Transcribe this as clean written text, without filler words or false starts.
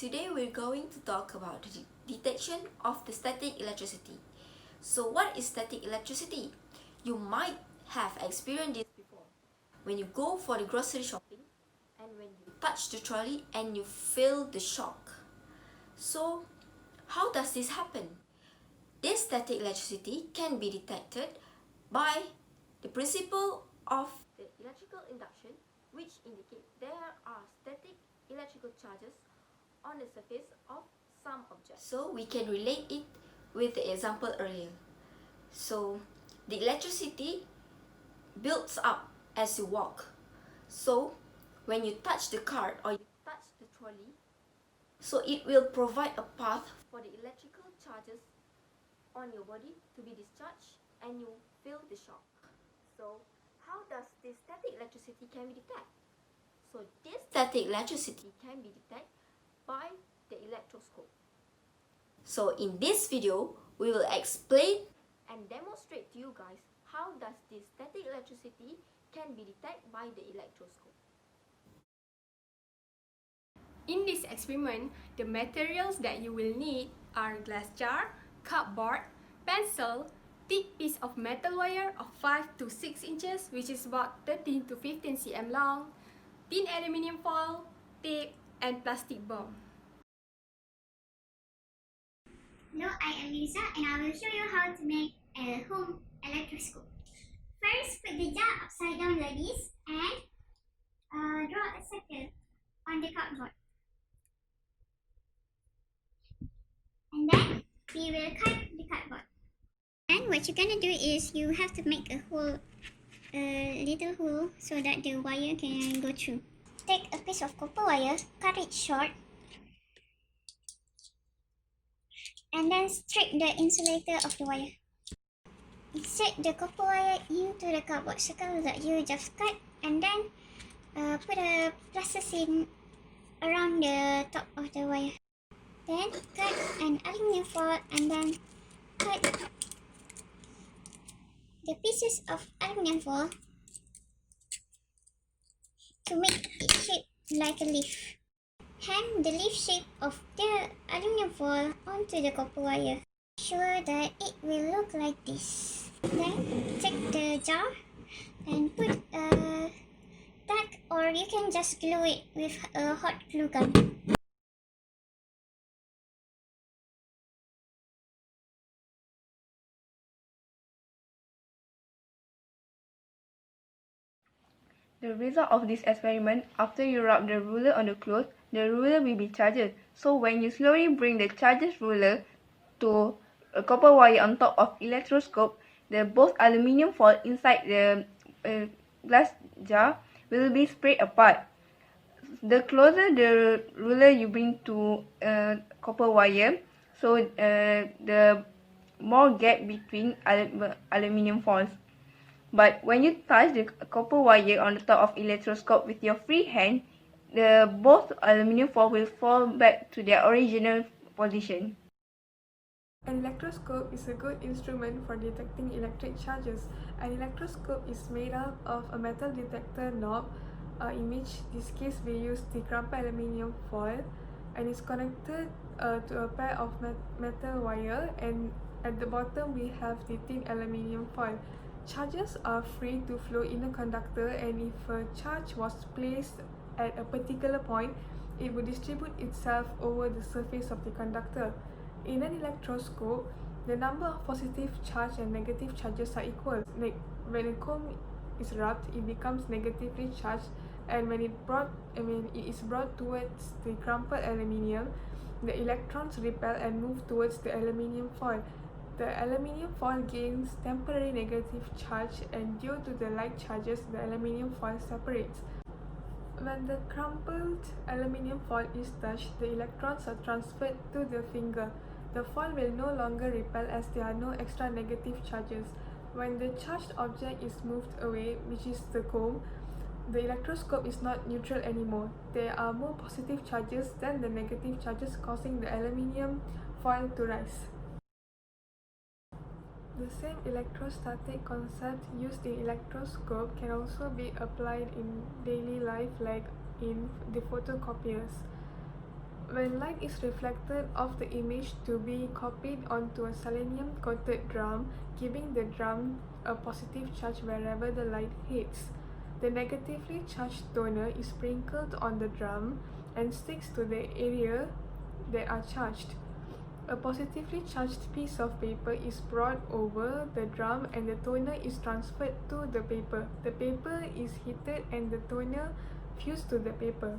Today we're going to talk about the detection of the static electricity. So what is static electricity? You might have experienced this before. When you go for the grocery shopping and when you touch the trolley and you feel the shock. So how does this happen? This static electricity can be detected by the principle of the electrical induction, which indicates there are static electrical charges on the surface of some object. So we can relate it with the example earlier. So the electricity builds up as you walk. So when you touch the cart or you touch the trolley, so it will provide a path for the electrical charges on your body to be discharged and you feel the shock. So how does this static electricity can be detected? So this static electricity can be detected by the electroscope. So in this video, we will explain and demonstrate to you guys how does this static electricity can be detected by the electroscope. In this experiment, the materials that you will need are glass jar, cardboard, pencil, thick piece of metal wire of 5 to 6 inches, which is about 13 to 15 cm long, thin aluminium foil, tape, and plastic bomb. Hello, I am Lisa and I will show you how to make a home electroscope. First, put the jar upside down like this and draw a circle on the cardboard. And then we will cut the cardboard. And what you're gonna do is you have to make a hole, a little hole, so that the wire can go through. Take a piece of copper wire, cut it short, and then strip the insulator of the wire. Insert the copper wire into the cardboard circle that you just cut, and then put a plasticine around the top of the wire. Then cut an aluminium foil and then cut the pieces of aluminium foil to make it shape like a leaf. Hang the leaf shape of the aluminium foil onto the copper wire. Sure that it will look like this. Then take the jar and put a tag, or you can just glue it with a hot glue gun. The result of this experiment, after you rub the ruler on the cloth, the ruler will be charged. So when you slowly bring the charged ruler to a copper wire on top of electroscope, the both aluminium foil inside the glass jar will be spread apart. The closer the ruler you bring to copper wire, so the more gap between aluminium foils. But when you touch the copper wire on the top of electroscope with your free hand, the both aluminium foil will fall back to their original position. An electroscope is a good instrument for detecting electric charges. An electroscope is made up of a metal detector knob, in which this case we use the crumpled aluminium foil, and is connected to a pair of metal wire, and at the bottom we have the thin aluminium foil. Charges are free to flow in a conductor, and if a charge was placed at a particular point, it would distribute itself over the surface of the conductor. In an electroscope, the number of positive charge and negative charges are equal. When a comb is rubbed, it becomes negatively charged, and when it is brought towards the crumpled aluminium, the electrons repel and move towards the aluminium foil. The aluminium foil gains temporary negative charge, and due to the like charges, the aluminium foil separates. When the crumpled aluminium foil is touched, the electrons are transferred to the finger. The foil will no longer repel as there are no extra negative charges. When the charged object is moved away, which is the comb, the electroscope is not neutral anymore. There are more positive charges than the negative charges, causing the aluminium foil to rise. The same electrostatic concept used in electroscope can also be applied in daily life, like in the photocopiers. When light is reflected off the image to be copied onto a selenium-coated drum, giving the drum a positive charge wherever the light hits. The negatively charged toner is sprinkled on the drum and sticks to the area that are charged. A positively charged piece of paper is brought over the drum and the toner is transferred to the paper. The paper is heated and the toner fused to the paper.